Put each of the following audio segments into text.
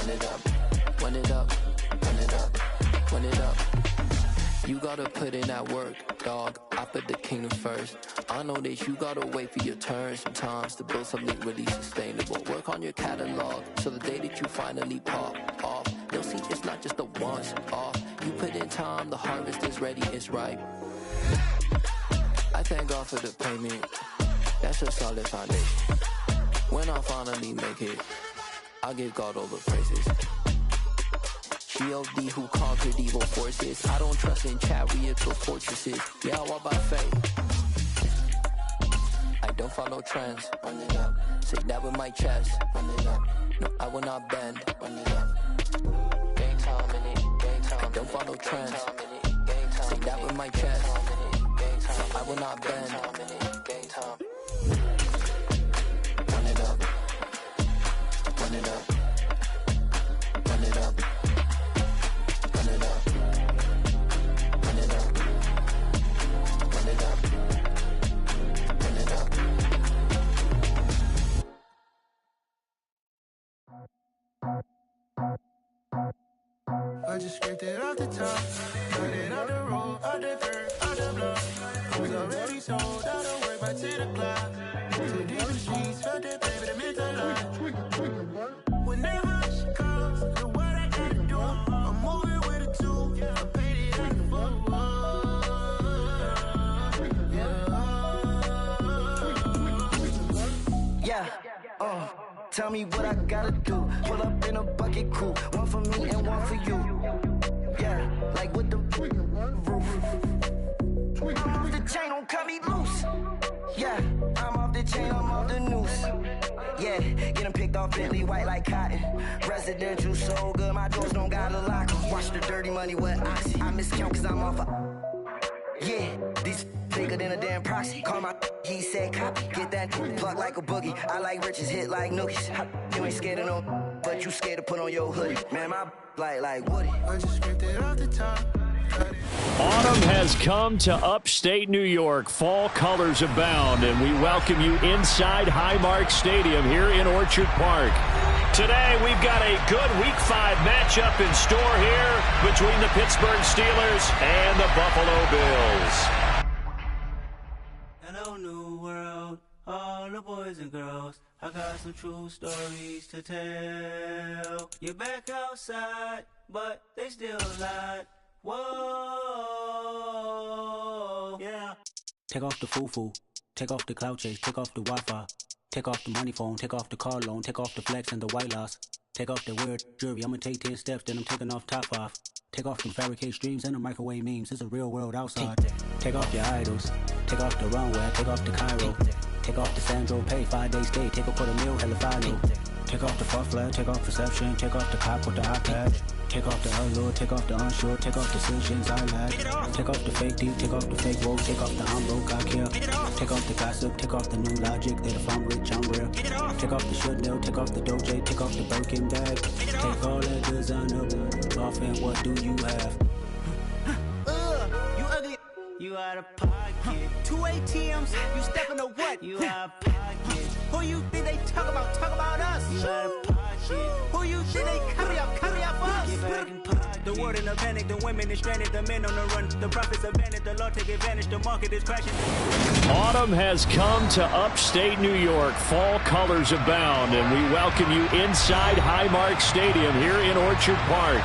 run it up, run it up, run it up, run it up. You gotta put in that work, dog. I put the kingdom first. I know that you gotta wait for your turn sometimes to build something really sustainable. Work on your catalog, so the day that you finally pop off, they'll see it's not just a once off. You put in time, the harvest is ready, it's ripe. I thank God for the payment, that's a solid foundation. When I finally make it, I'll give God all the praises. G.O.D. who conquered evil forces. I don't trust in chariots or fortresses. Yeah, I walk by faith. I don't follow trends. Run it up. Say that with my chest. Run it up. No, I will not bend. Run it up. Game time in it. Game time. I don't follow trends. Say that with my chest. No, I will not bend. Game time. Run it up. Run it up. Run it up. Run it up. Run it up. Run it up. Run it up. I just scraped it off the top, cut it on the road, out the dirt, out the block. I was already sold, I don't work by 10 o'clock. Too deep in the streets, felt that baby, that meant a lot. Whenever she calls, the what I gotta do, I'm moving with a two, I paid it at the full. Yeah, tell me what I gotta do. Pull up in a bucket crew, one for me and one for you. Yeah, like with the roof. I'm off the chain, don't cut me loose. Yeah, I'm off the chain, I'm off the noose. Yeah, get them picked off Bentley, white like cotton. Residential so good, my doors don't gotta lock 'em. Watch the dirty money with Oxy. I miscount cause I'm off a... Yeah, these bigger than a damn proxy. Call my he said copy. Get that plug like a boogie. I like riches, hit like nookies. You ain't scared of no, but you scared to put on your hoodie. Man, my like Woody. I just scraped it off the top. Autumn has come to upstate New York. Fall colors abound, and we welcome you inside Highmark Stadium here in Orchard Park. Today, we've got a good Week 5 matchup in store here between the Pittsburgh Steelers and the Buffalo Bills. Hello, new world, all the boys and girls. I got some true stories to tell. You're back outside, but they still lied. Whoa, yeah. Take off the foo-foo, take off the cloud chase, take off the Wi-Fi. Take off the money phone, take off the car loan, take off the flex and the white loss. Take off the weird jewelry, I'ma take 10 steps, then I'm taking off top 5. Take off them fabricate streams and the microwave memes, it's a real world outside. Take off your idols, take off the runway, take off the Cairo. Take off the Sandro pay, 5 days stay, take off for the meal, hella final. Take off the fuck flag, take off perception, take off the cop with the iPad. Take off the allure, take off the unsure, take off decisions I lack. Take off the fake deep, take off the fake woke, take off the I'm broke, I care. Take off the gossip, take off the new logic, that if I'm rich, I'm real. Take off the should know, take off the doje, take off the Birkin bag. Take all that designer off and what do you have? You ugly, you out of pocket. 2 ATMs, you stepping to what? You out of pocket. Who you think they talk about? Talk about us. You out of pocket. Who you think they carry up us? Get back in pocket. The word in the panic, the women is stranded, the men on the run. The profits abandoned, the law take advantage, the market is crashing. Autumn has come to upstate New York. Fall colors abound, and we welcome you inside Highmark Stadium here in Orchard Park.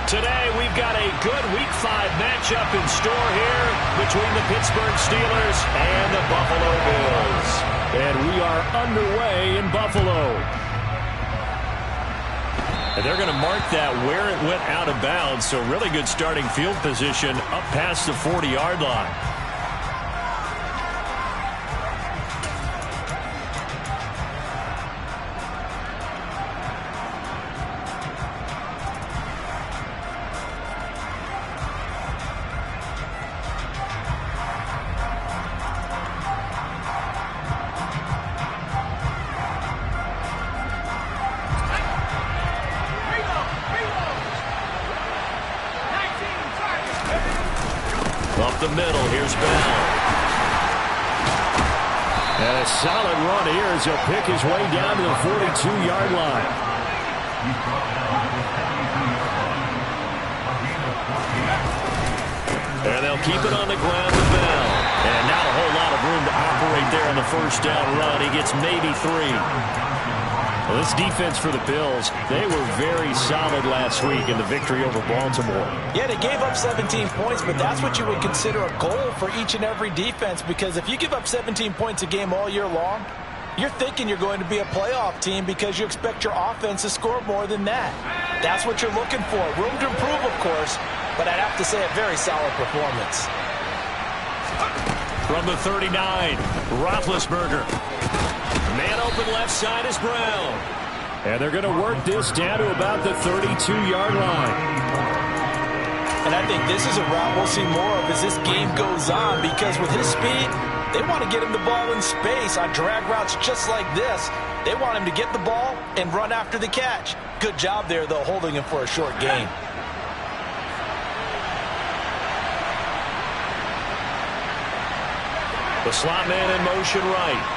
Today, we've got a good Week 5 matchup in store here between the Pittsburgh Steelers and the Buffalo Bills. And we are underway in Buffalo. And they're going to mark that where it went out of bounds, so really good starting field position up past the 40-yard line. Up the middle, here's Bell. And a solid run here as he'll pick his way down to the 42-yard line. And they'll keep it on the ground with Bell. And not a whole lot of room to operate there on the first down run. He gets maybe 3. Well, this defense for the Bills, they were very solid last week in the victory over Baltimore. Yeah, they gave up 17 points, but that's what you would consider a goal for each and every defense, because if you give up 17 points a game all year long, you're thinking you're going to be a playoff team because you expect your offense to score more than that. That's what you're looking for. Room to improve, of course, but I'd have to say a very solid performance. From the 39, Roethlisberger. Man open left side is Brown. And they're going to work this down to about the 32-yard line. And I think this is a route we'll see more of as this game goes on, because with his speed, they want to get him the ball in space on drag routes just like this. They want him to get the ball and run after the catch. Good job there, though, holding him for a short gain. The slot man in motion right.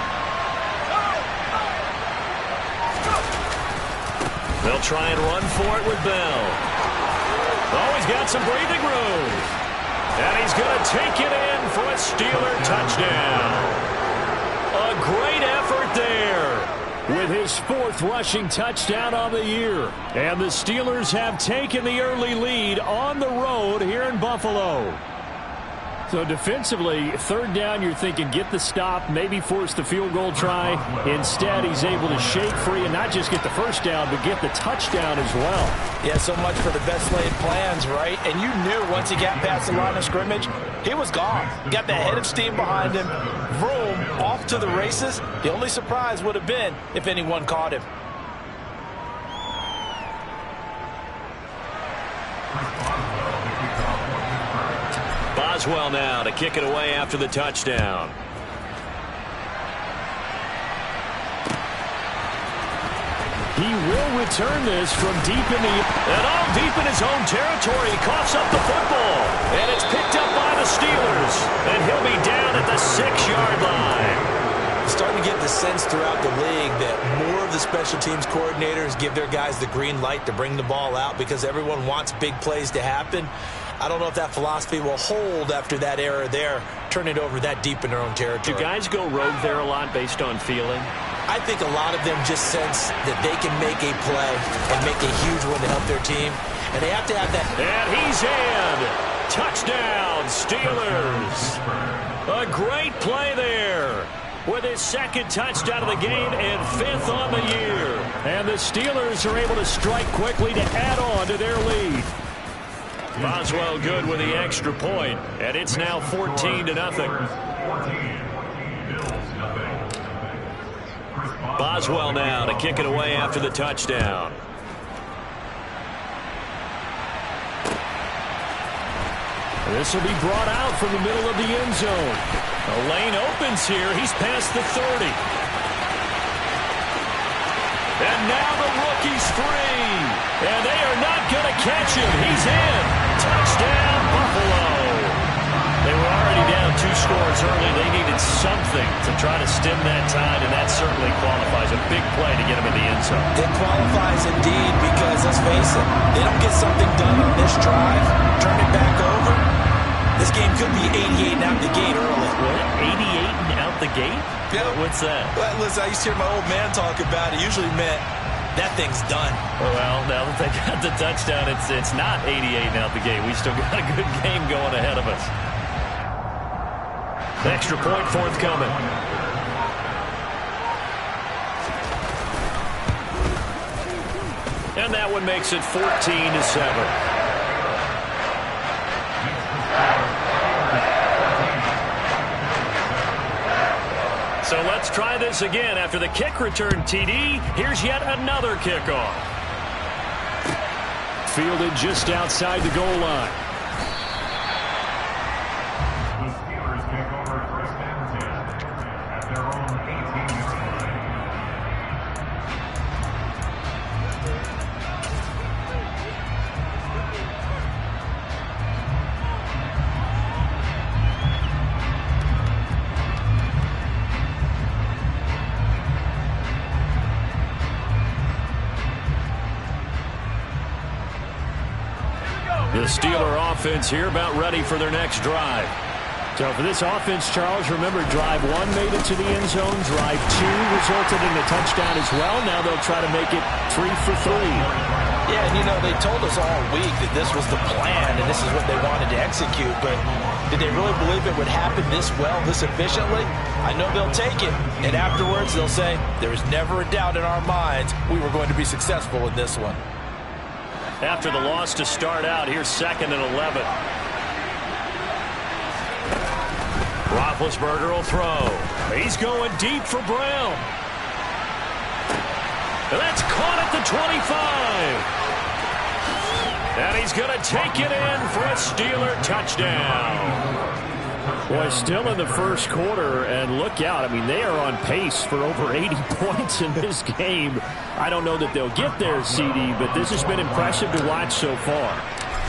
They'll try and run for it with Bell. Oh, he's got some breathing room. And he's going to take it in for a Steeler touchdown. A great effort there with his 4th rushing touchdown on the year. And the Steelers have taken the early lead on the road here in Buffalo. So defensively, 3rd down, you're thinking get the stop, maybe force the field goal try. Instead, he's able to shake free and not just get the first down, but get the touchdown as well. Yeah, so much for the best laid plans, right? And you knew once he got past the line of scrimmage, he was gone. Got that head of steam behind him. Vroom, off to the races. The only surprise would have been if anyone caught him. Boswell now to kick it away after the touchdown. He will return this from deep in the... And all deep in his own territory. He coughs up the football. And it's picked up by the Steelers. And he'll be down at the 6-yard line. Starting to get the sense throughout the league that more of the special teams coordinators give their guys the green light to bring the ball out because everyone wants big plays to happen. I don't know if that philosophy will hold after that error there, turn it over that deep in their own territory. Do guys go rogue there a lot based on feeling? I think a lot of them just sense that they can make a play and make a huge one to help their team, and they have to have that. And he's in. Touchdown, Steelers. A great play there with his 2nd touchdown of the game and 5th on the year. And the Steelers are able to strike quickly to add on to their lead. Boswell good with the extra point, and it's now 14-0. Boswell now to kick it away after the touchdown. This will be brought out from the middle of the end zone. A lane opens here. He's past the 30. And now the rookie's free. And they are not going to catch him. He's in. Touchdown, Buffalo. They were already down 2 scores early. They needed something to try to stem that tide, and that certainly qualifies. A big play to get him in the end zone. It qualifies indeed because, let's face it, they don't get something done on this drive, turn it back over. This game could be 88 and out the gate early. What? 88 and out the gate? Yeah. What's that? Well, listen, I used to hear my old man talk about it. Usually meant that thing's done. Well, now that they got the touchdown, it's not 88 and out the gate. We still got a good game going ahead of us. Extra point forthcoming. And that one makes it 14-7. So let's try this again. After the kick return TD, here's yet another kickoff. Fielded just outside the goal line. The Steelers take over first and 10 at their own 18-yard line. Here we go. The Steeler offense here about ready for their next drive. So for this offense, Charles, remember, drive 1 made it to the end zone. Drive 2 resulted in a touchdown as well. Now they'll try to make it 3 for 3. Yeah, and they told us all week that this was the plan and this is what they wanted to execute. But did they really believe it would happen this well, this efficiently? I know they'll take it. And afterwards, they'll say, there was never a doubt in our minds we were going to be successful in this one. After the loss to start out, here's 2nd and 11. Roethlisberger will throw. He's going deep for Brown. That's caught at the 25. And he's going to take it in for a Steeler touchdown. Boy, still in the first quarter, and look out. I mean, they are on pace for over 80 points in this game. I don't know that they'll get there, CD, but this has been impressive to watch so far.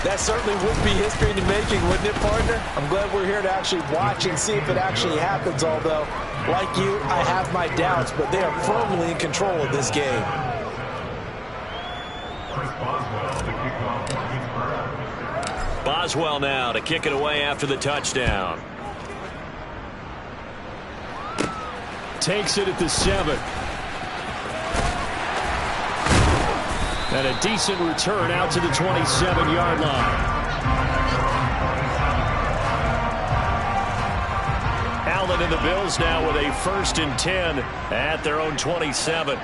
That certainly would be history in the making, wouldn't it, partner? I'm glad we're here to actually watch and see if it actually happens, although, like you, I have my doubts, but they are firmly in control of this game. Boswell now to kick it away after the touchdown. Takes it at the 7. And a decent return out to the 27-yard line. Allen and the Bills now with a 1st and 10 at their own 27.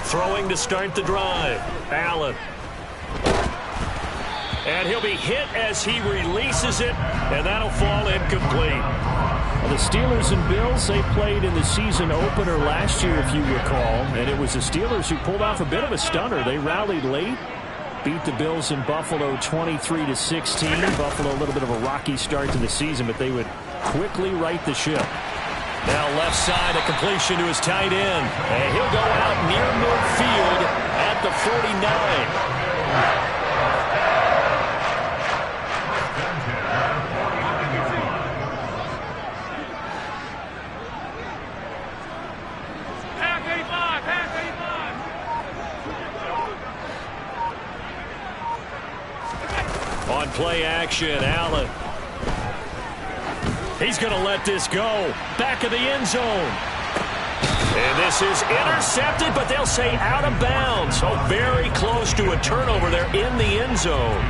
Throwing to start the drive. Allen. And he'll be hit as he releases it, and that'll fall incomplete. The Steelers and Bills, they played in the season opener last year, if you recall, and it was the Steelers who pulled off a bit of a stunner. They rallied late, beat the Bills in Buffalo 23-16. Buffalo a little bit of a rocky start to the season, but they would quickly right the ship. Now left side, a completion to his tight end, and he'll go out near midfield at the 49. On play action, Allen. He's going to let this go. Back of the end zone. And this is intercepted, but they'll say out of bounds. So very close to a turnover there in the end zone.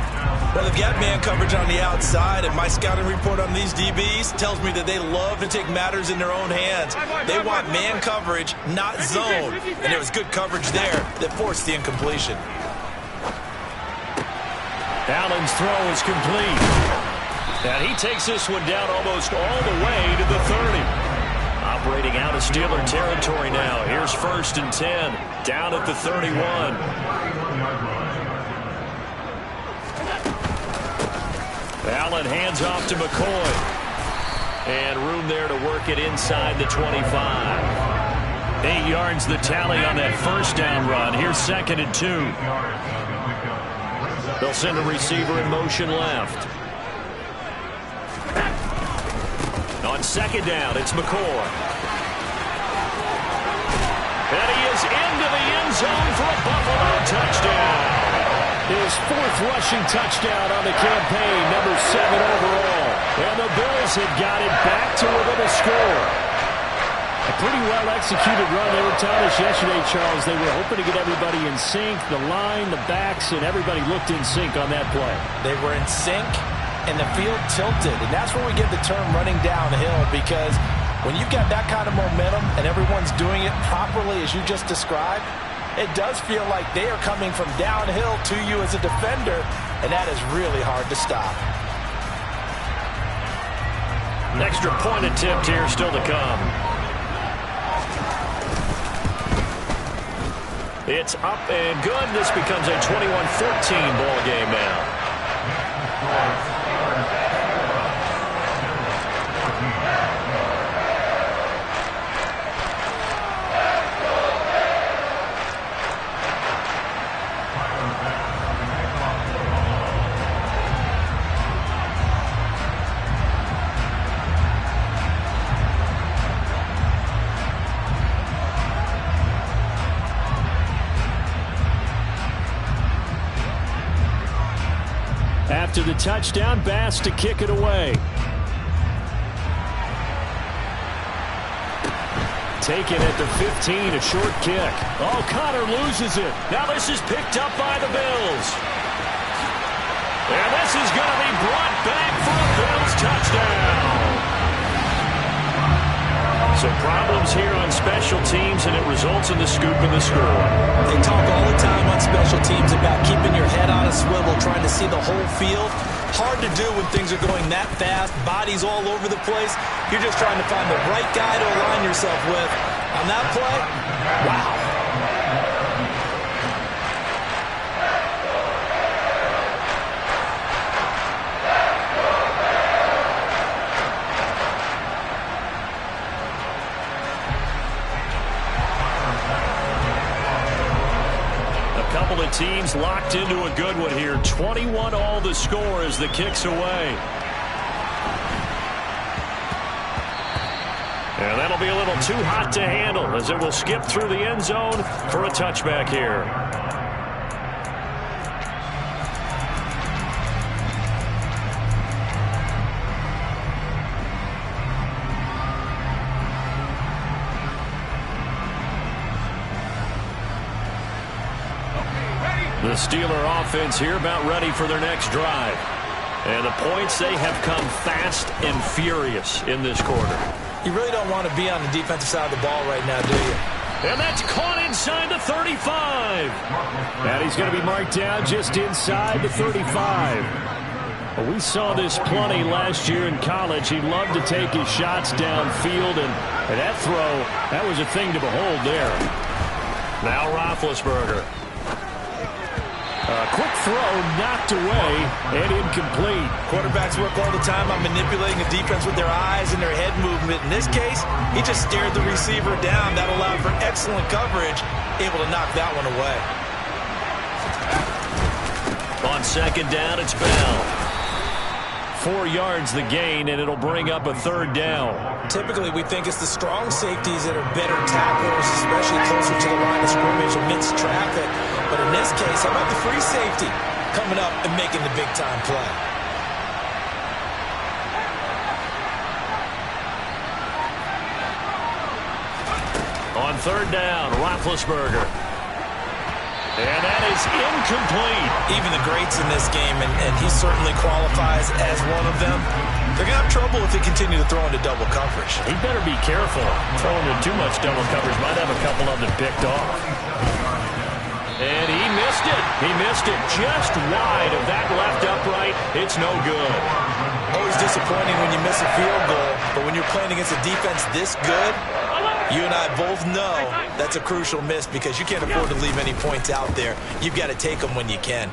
Well, they've got man coverage on the outside, and my scouting report on these DBs tells me that they love to take matters in their own hands. They want man coverage, not zone. And there was good coverage there that forced the incompletion. Allen's throw is complete. And he takes this one down almost all the way to the 30. Operating out of Steeler territory now. Here's 1st and 10. Down at the 31. Allen hands off to McCoy. And room there to work it inside the 25. 8 yards the tally on that 1st down run. Here's 2nd and 2. They'll send a receiver in motion left. On 2nd down, it's McCoy. And he is into the end zone for a Buffalo touchdown. His 4th rushing touchdown on the campaign, number 7 overall. And the Bills have got it back to within a score. A pretty well-executed run. They were telling us yesterday, Charles, they were hoping to get everybody in sync, the line, the backs, and everybody looked in sync on that play. They were in sync, and the field tilted. And that's where we get the term running downhill, because when you've got that kind of momentum and everyone's doing it properly as you just described, it does feel like they are coming from downhill to you as a defender, and that is really hard to stop. An extra point attempt here still to come. It's up and good. This becomes a 21-14 ball game now. after the touchdown. Bass to kick it away. Taken at the 15, a short kick. Oh, Connor loses it. Now this is picked up by the Bills. And this is going to be brought back for a Bills touchdown. So problems here on special teams, and it results in the scoop and the score. They talk all the time on special teams about keeping your head on a swivel, trying to see the whole field. Hard to do when things are going that fast, bodies all over the place. You're just trying to find the right guy to align yourself with. On that play, wow. Couple of teams locked into a good one here. 21 all the score as the kick's away. And that'll be a little too hot to handle as it will skip through the end zone for a touchback here. The Steeler offense here about ready for their next drive. And the points, they have come fast and furious in this quarter. You really don't want to be on the defensive side of the ball right now, do you? And that's caught inside the 35. And he's going to be marked down just inside the 35. Well, we saw this plenty last year in college. He loved to take his shots downfield, and that throw, that was a thing to behold there. Now Roethlisberger. Quick throw, knocked away, and incomplete. Quarterbacks work all the time on manipulating the defense with their eyes and their head movement. In this case, he just stared the receiver down. That allowed for excellent coverage, able to knock that one away. On second down, it's Bell. 4 yards the gain, and it'll bring up a third down. Typically, we think it's the strong safeties that are better tacklers, especially closer to the line of scrimmage amidst traffic. But in this case, how about the free safety coming up and making the big-time play? On third down, Roethlisberger. And that is incomplete. Even the greats in this game, and he certainly qualifies as one of them, they're going to have trouble if they continue to throw into double coverage. He better be careful. Throwing into too much double coverage might have a couple of them picked off. And he missed it. He missed it just wide of that left upright. It's no good. Always disappointing when you miss a field goal, but when you're playing against a defense this good, you and I both know that's a crucial miss because you can't afford to leave any points out there. You've got to take them when you can.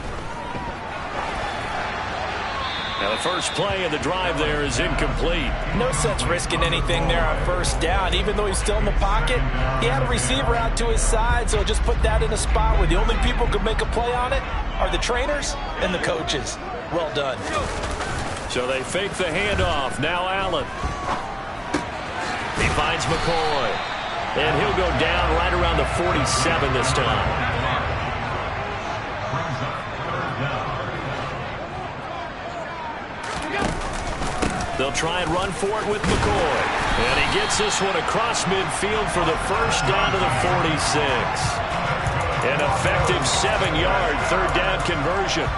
Now the first play of the drive there is incomplete. No sense risking anything there on first down. Even though he's still in the pocket, he had a receiver out to his side, so just put that in a spot where the only people who can make a play on it are the trainers and the coaches. Well done. So they fake the handoff. Now Allen. He finds McCoy. And he'll go down right around the 47 this time. They'll try and run for it with McCoy. And he gets this one across midfield for the first down to the 46. An effective 7-yard third down conversion.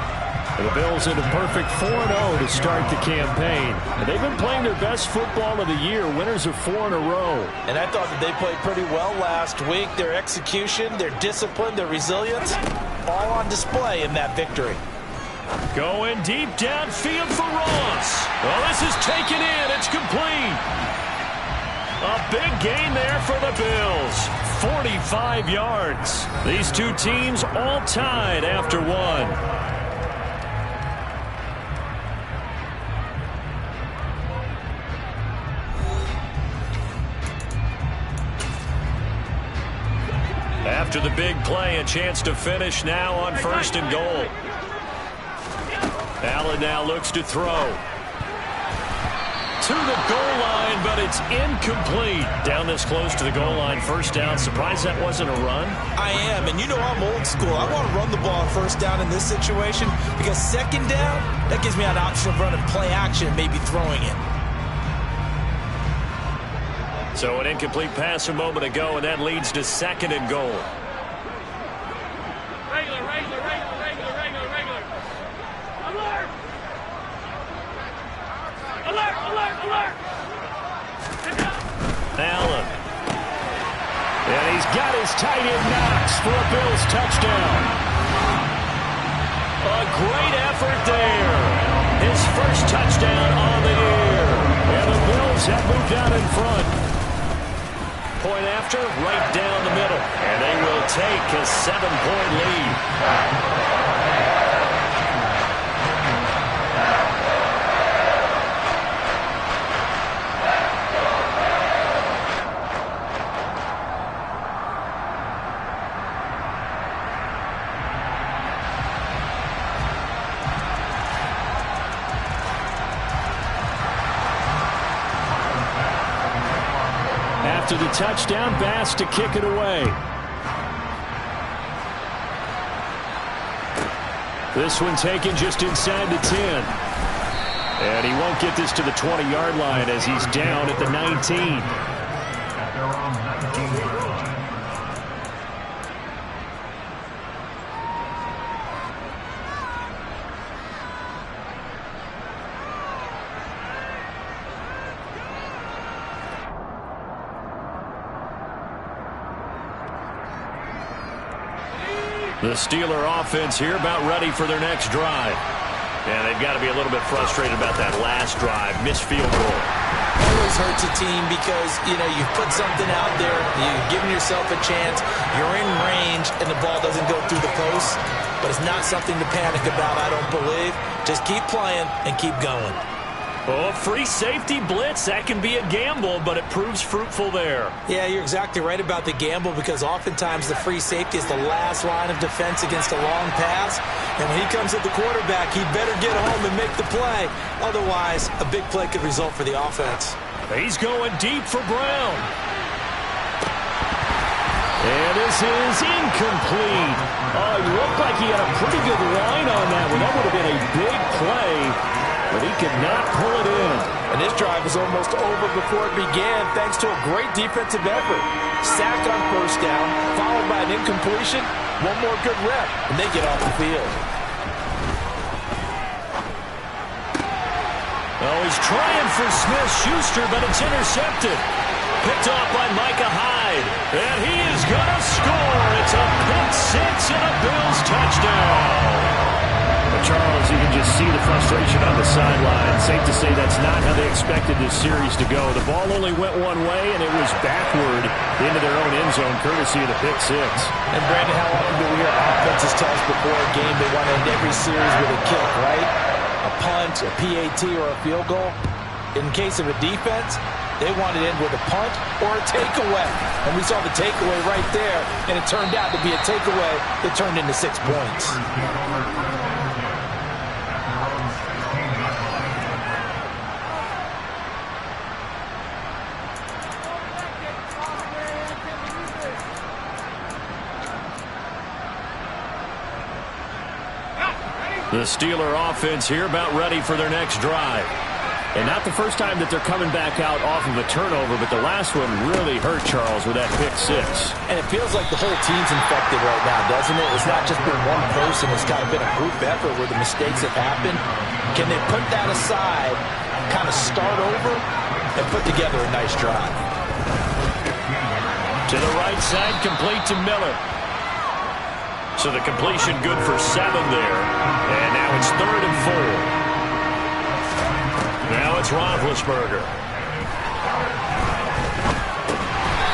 And the Bills in a perfect 4-0 to start the campaign. And they've been playing their best football of the year. Winners of 4 in a row. And I thought that they played pretty well last week. Their execution, their discipline, their resilience, all on display in that victory. Going deep downfield for Ross. Well, this is taken in. It's complete. A big gain there for the Bills. 45 yards. These two teams all tied after one. After the big play, a chance to finish now on first and goal. Allen now looks to throw. To to the goal line, but it's incomplete. Down this close to the goal line, first down. Surprised that wasn't a run? I am, and you know I'm old school. I want to run the ball on first down in this situation because second down, that gives me an option of running play action, maybe throwing it. So an incomplete pass a moment ago, and that leads to second and goal. Regular. Alert! Allen. And he's got his tight end Knox for a Bills touchdown. A great effort there. His first touchdown on the year. And the Bills have moved out in front. Point after, right down the middle. And they will take a 7-point lead. After the touchdown, Bass to kick it away. This one taken just inside the 10. And he won't get this to the 20-yard line as he's down at the 19. At their own 19-yard line. The Steeler offense here about ready for their next drive. And they've got to be a little bit frustrated about that last drive. Missed field goal. Always hurts a team because, you've put something out there, you've given yourself a chance, you're in range, and the ball doesn't go through the post. But it's not something to panic about, I don't believe. Just keep playing and keep going. Oh, free safety blitz. That can be a gamble, but it proves fruitful there. Yeah, you're exactly right about the gamble because oftentimes the free safety is the last line of defense against a long pass. And when he comes at the quarterback, he'd better get home and make the play. Otherwise, a big play could result for the offense. He's going deep for Brown. And this is incomplete. Oh, it looked like he had a pretty good line on that one. That would have been a big play. But he could not pull it in. And this drive was almost over before it began thanks to a great defensive effort. Sack on first down, followed by an incompletion. One more good rep, and they get off the field. Oh, he's trying for Smith-Schuster, but it's intercepted. Picked off by Micah Hyde. And he is going to score. It's a pick six and a Bills touchdown. Charles, you can just see the frustration on the sideline. Safe to say that's not how they expected this series to go. The ball only went one way, and it was backward into their own end zone, courtesy of the pick six. And, Brandon, how often do we hear offenses tell us before a game they want to end every series with a kick, right? A punt, a PAT, or a field goal. In case of a defense, they want to end with a punt or a takeaway. And we saw the takeaway right there, and it turned out to be a takeaway that turned into 6 points. The Steeler offense here about ready for their next drive. And not the first time that they're coming back out off of a turnover, but the last one really hurt Charles with that pick six. And it feels like the whole team's infected right now, doesn't it? It's not just been one person. It's kind of been a group effort where the mistakes have happened. Can they put that aside, kind of start over, and put together a nice drive? To the right side, complete to Miller. So the completion good for 7 there. And now it's 3rd and 4. Now it's Roethlisberger.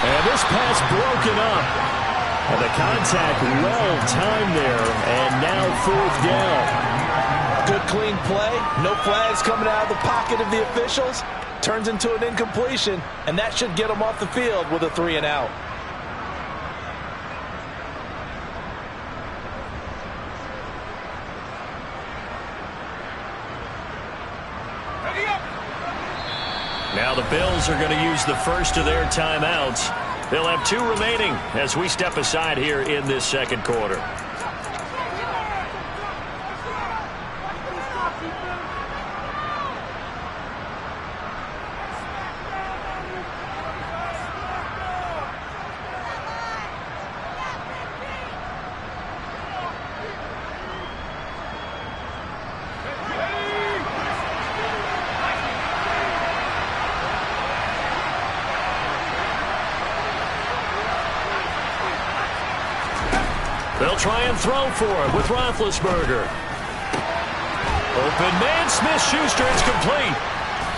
And this pass broken up. And the contact well timed there. And now 4th down. Good clean play. No flags coming out of the pocket of the officials. Turns into an incompletion. And that should get them off the field with a 3 and out. the Bills are going to use the first of their timeouts. They'll have 2 remaining as we step aside here in this second quarter. They'll try and throw for it with Roethlisberger. Open man, Smith-Schuster, it's complete.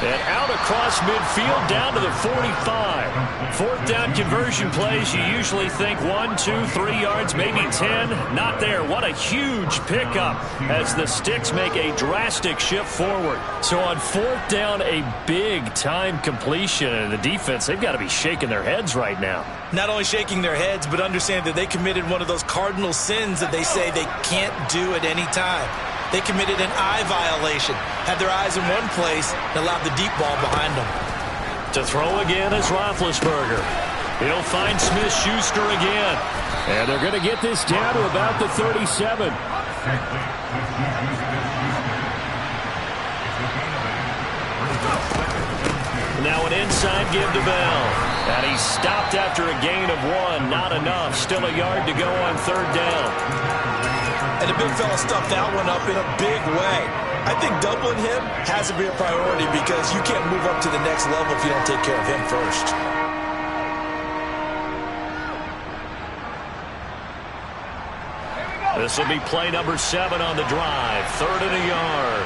And out across midfield down to the 45. Fourth down conversion plays, you usually think 1, 2, 3 yards, maybe 10. Not there. What a huge pickup as the Sticks make a drastic shift forward. So on fourth down, a big-time completion. And the defense, they've got to be shaking their heads right now. Not only shaking their heads, but understand that they committed one of those cardinal sins that they say they can't do at any time. They committed an eye violation, had their eyes in one place, and allowed the deep ball behind them. To throw again is Roethlisberger. He'll find Smith-Schuster again. And they're going to get this down to about the 37. Now an inside give to Bell. And he's stopped after a gain of 1. Not enough. Still a yard to go on third down. And the big fella stuffed that one up in a big way. I think doubling him has to be a priority because you can't move up to the next level if you don't take care of him first. This will be play number 7 on the drive. 3rd and a yard.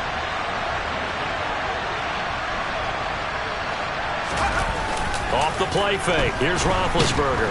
Off the play fake. Here's Roethlisberger.